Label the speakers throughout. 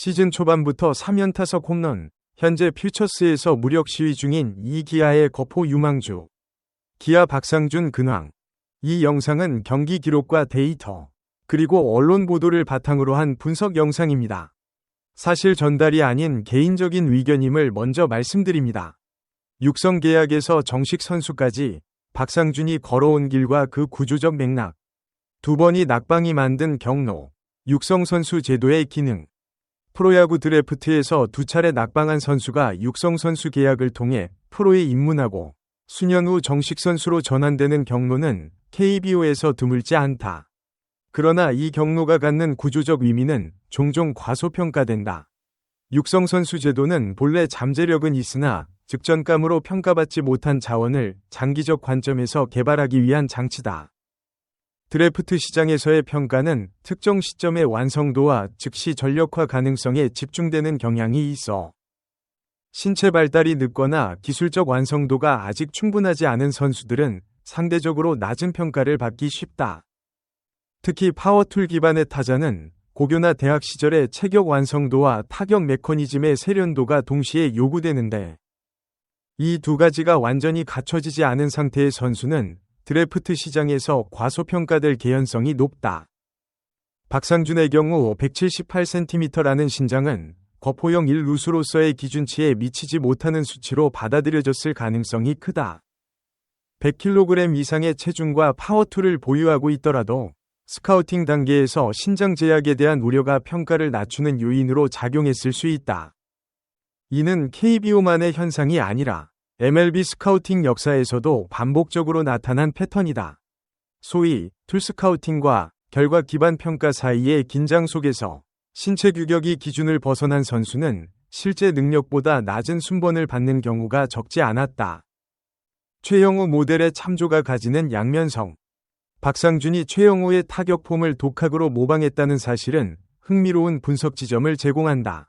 Speaker 1: 시즌 초반부터 3연타석 홈런, 현재 퓨처스에서 무력 시위 중인 이 기아의 거포 유망주. 기아 박상준 근황. 이 영상은 경기 기록과 데이터, 그리고 언론 보도를 바탕으로 한 분석 영상입니다. 사실 전달이 아닌 개인적인 의견임을 먼저 말씀드립니다. 육성 계약에서 정식 선수까지 박상준이 걸어온 길과 그 구조적 맥락, 두 번이 낙방이 만든 경로, 육성 선수 제도의 기능, 프로야구 드래프트에서 두 차례 낙방한 선수가 육성 선수 계약을 통해 프로에 입문하고 수년 후 정식 선수로 전환되는 경로는 KBO에서 드물지 않다. 그러나 이 경로가 갖는 구조적 의미는 종종 과소평가된다. 육성 선수 제도는 본래 잠재력은 있으나 직전감으로 평가받지 못한 자원을 장기적 관점에서 개발하기 위한 장치다. 드래프트 시장에서의 평가는 특정 시점의 완성도와 즉시 전력화 가능성에 집중되는 경향이 있어 신체 발달이 늦거나 기술적 완성도가 아직 충분하지 않은 선수들은 상대적으로 낮은 평가를 받기 쉽다. 특히 파워툴 기반의 타자는 고교나 대학 시절의 체격 완성도와 타격 메커니즘의 세련도가 동시에 요구되는데 이 두 가지가 완전히 갖춰지지 않은 상태의 선수는 드래프트 시장에서 과소평가될 개연성이 높다. 박상준의 경우 178cm라는 신장은 거포형 1루수로서의 기준치에 미치지 못하는 수치로 받아들여졌을 가능성이 크다. 100kg 이상의 체중과 파워툴을 보유하고 있더라도 스카우팅 단계에서 신장 제약에 대한 우려가 평가를 낮추는 요인으로 작용했을 수 있다. 이는 KBO만의 현상이 아니라 MLB 스카우팅 역사에서도 반복적으로 나타난 패턴이다. 소위 툴 스카우팅과 결과 기반 평가 사이의 긴장 속에서 신체 규격이 기준을 벗어난 선수는 실제 능력보다 낮은 순번을 받는 경우가 적지 않았다. 최영우 모델의 참조가 가지는 양면성. 박상준이 최영우의 타격 폼을 독학으로 모방했다는 사실은 흥미로운 분석 지점을 제공한다.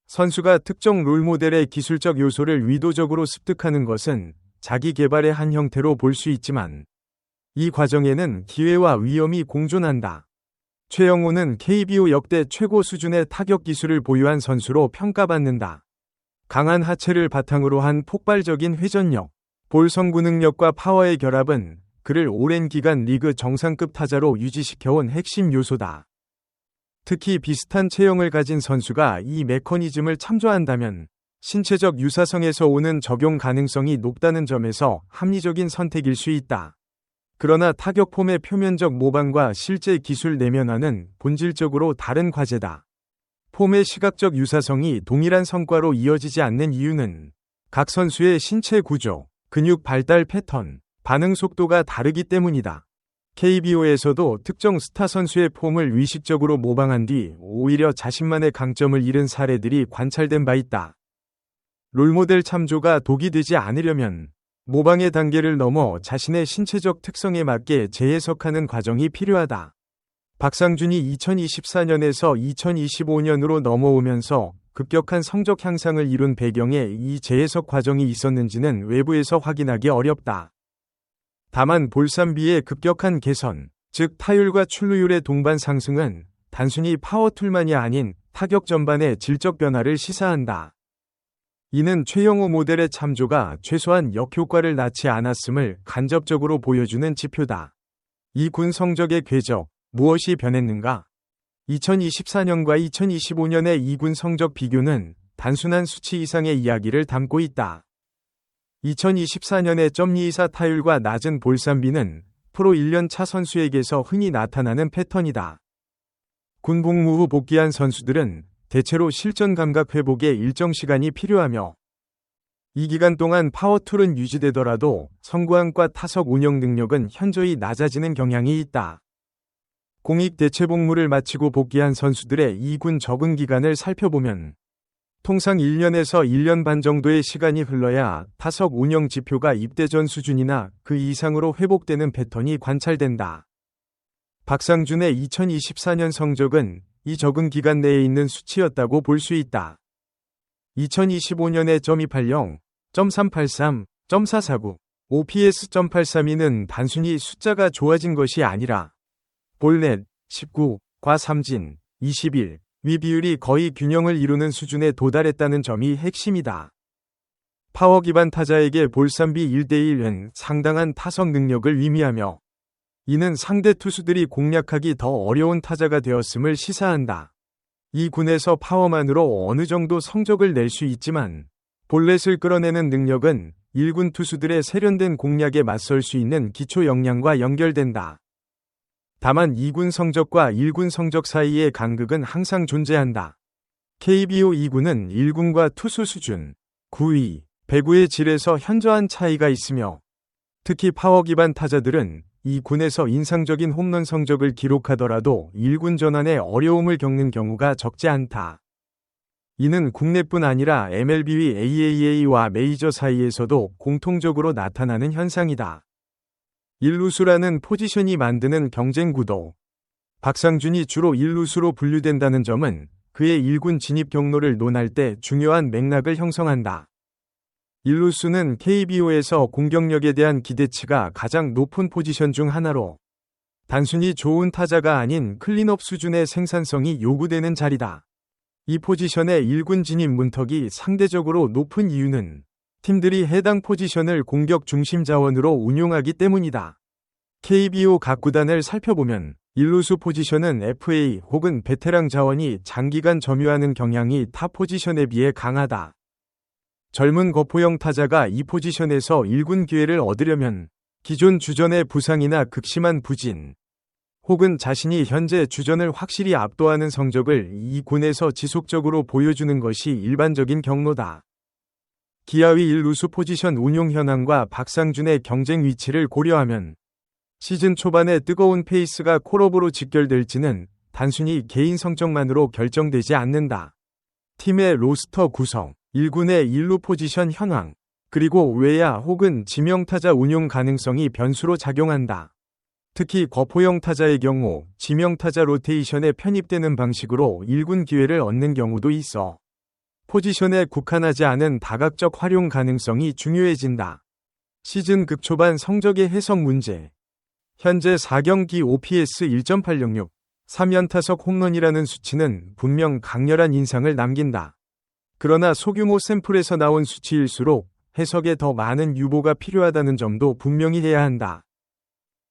Speaker 1: 선수가 특정 롤모델의 기술적 요소를 의도적으로 습득하는 것은 자기 개발의 한 형태로 볼 수 있지만 이 과정에는 기회와 위험이 공존한다. 최영우는 KBO 역대 최고 수준의 타격 기술을 보유한 선수로 평가받는다. 강한 하체를 바탕으로 한 폭발적인 회전력, 볼 선구 능력과 파워의 결합은 그를 오랜 기간 리그 정상급 타자로 유지시켜온 핵심 요소다. 특히 비슷한 체형을 가진 선수가 이 메커니즘을 참조한다면 신체적 유사성에서 오는 적용 가능성이 높다는 점에서 합리적인 선택일 수 있다. 그러나 타격 폼의 표면적 모방과 실제 기술 내면화는 본질적으로 다른 과제다. 폼의 시각적 유사성이 동일한 성과로 이어지지 않는 이유는 각 선수의 신체 구조, 근육 발달 패턴, 반응 속도가 다르기 때문이다. KBO에서도 특정 스타 선수의 폼을 의식적으로 모방한 뒤 오히려 자신만의 강점을 잃은 사례들이 관찰된 바 있다. 롤모델 참조가 독이 되지 않으려면 모방의 단계를 넘어 자신의 신체적 특성에 맞게 재해석하는 과정이 필요하다. 박상준이 2024년에서 2025년으로 넘어오면서 급격한 성적 향상을 이룬 배경에 이 재해석 과정이 있었는지는 외부에서 확인하기 어렵다. 다만 볼삼비의 급격한 개선, 즉 타율과 출루율의 동반 상승은 단순히 파워툴만이 아닌 타격 전반의 질적 변화를 시사한다. 이는 최영우 모델의 참조가 최소한 역효과를 낳지 않았음을 간접적으로 보여주는 지표다. 이 군 성적의 궤적, 무엇이 변했는가? 2024년과 2025년의 이 군 성적 비교는 단순한 수치 이상의 이야기를 담고 있다. 2024년의 .224 타율과 낮은 볼삼비는 프로 1년 차 선수에게서 흔히 나타나는 패턴이다. 군 복무 후 복귀한 선수들은 대체로 실전 감각 회복에 일정 시간이 필요하며 이 기간 동안 파워툴은 유지되더라도 성구안과 타석 운영 능력은 현저히 낮아지는 경향이 있다. 공익 대체 복무를 마치고 복귀한 선수들의 이 군 적응 기간을 살펴보면 통상 1년에서 1년 반 정도의 시간이 흘러야 타석 운영 지표가 입대 전 수준이나 그 이상으로 회복되는 패턴이 관찰된다. 박상준의 2024년 성적은 이 적응 기간 내에 있는 수치였다고 볼 수 있다. 2025년에 .280, .383, .449, OPS.832는 단순히 숫자가 좋아진 것이 아니라 볼넷 19, 과 삼진 21, 위 비율이 거의 균형을 이루는 수준에 도달했다는 점이 핵심이다. 파워 기반 타자에게 볼삼비 1대1은 상당한 타석 능력을 의미하며 이는 상대 투수들이 공략하기 더 어려운 타자가 되었음을 시사한다. 이 군에서 파워만으로 어느 정도 성적을 낼 수 있지만 볼넷을 끌어내는 능력은 1군 투수들의 세련된 공략에 맞설 수 있는 기초 역량과 연결된다. 다만 2군 성적과 1군 성적 사이의 간극은 항상 존재한다. KBO 2군은 1군과 투수 수준, 구위, 배구의 질에서 현저한 차이가 있으며 특히 파워 기반 타자들은 2군에서 인상적인 홈런 성적을 기록하더라도 1군 전환에 어려움을 겪는 경우가 적지 않다. 이는 국내뿐 아니라 MLB, AAA와 메이저 사이에서도 공통적으로 나타나는 현상이다. 1루수라는 포지션이 만드는 경쟁 구도. 박상준이 주로 1루수로 분류된다는 점은 그의 1군 진입 경로를 논할 때 중요한 맥락을 형성한다. 1루수는 KBO에서 공격력에 대한 기대치가 가장 높은 포지션 중 하나로 단순히 좋은 타자가 아닌 클린업 수준의 생산성이 요구되는 자리다. 이 포지션의 1군 진입 문턱이 상대적으로 높은 이유는 팀들이 해당 포지션을 공격 중심 자원으로 운용하기 때문이다. KBO 각 구단을 살펴보면 1루수 포지션은 FA 혹은 베테랑 자원이 장기간 점유하는 경향이 타 포지션에 비해 강하다. 젊은 거포형 타자가 이 포지션에서 1군 기회를 얻으려면 기존 주전의 부상이나 극심한 부진, 혹은 자신이 현재 주전을 확실히 압도하는 성적을 이 군에서 지속적으로 보여주는 것이 일반적인 경로다. 기아의 1루수 포지션 운용 현황과 박상준의 경쟁 위치를 고려하면 시즌 초반에 뜨거운 페이스가 콜업으로 직결될지는 단순히 개인 성적만으로 결정되지 않는다. 팀의 로스터 구성, 1군의 1루 포지션 현황, 그리고 외야 혹은 지명타자 운용 가능성이 변수로 작용한다. 특히 거포형 타자의 경우 지명타자 로테이션에 편입되는 방식으로 1군 기회를 얻는 경우도 있어 포지션에 국한하지 않은 다각적 활용 가능성이 중요해진다. 시즌 극초반 성적의 해석 문제. 현재 4경기 OPS 1.806, 3연타석 홈런이라는 수치는 분명 강렬한 인상을 남긴다. 그러나 소규모 샘플에서 나온 수치일수록 해석에 더 많은 유보가 필요하다는 점도 분명히 해야 한다.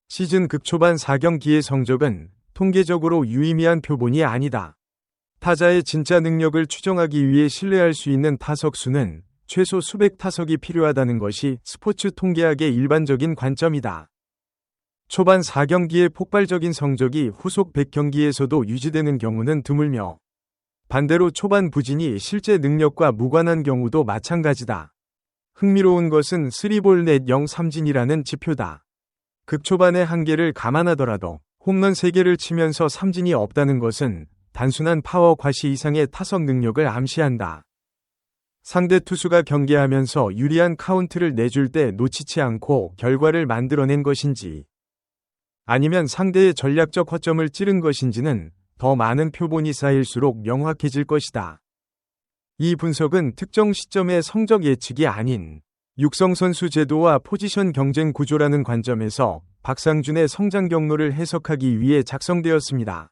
Speaker 1: 시즌 극초반 4경기의 성적은 통계적으로 유의미한 표본이 아니다. 타자의 진짜 능력을 추정하기 위해 신뢰할 수 있는 타석 수는 최소 수백 타석이 필요하다는 것이 스포츠 통계학의 일반적인 관점이다. 초반 4경기의 폭발적인 성적이 후속 100경기에서도 유지되는 경우는 드물며 반대로 초반 부진이 실제 능력과 무관한 경우도 마찬가지다. 흥미로운 것은 3볼 넷 0삼진이라는 지표다. 극초반의 한계를 감안하더라도 홈런 3개를 치면서 삼진이 없다는 것은 단순한 파워 과시 이상의 타석 능력을 암시한다. 상대 투수가 경기하면서 유리한 카운트를 내줄 때 놓치지 않고 결과를 만들어낸 것인지 아니면 상대의 전략적 허점을 찌른 것인지는 더 많은 표본이 쌓일수록 명확해질 것이다. 이 분석은 특정 시점의 성적 예측이 아닌 육성선수 제도와 포지션 경쟁 구조라는 관점에서 박상준의 성장 경로를 해석하기 위해 작성되었습니다.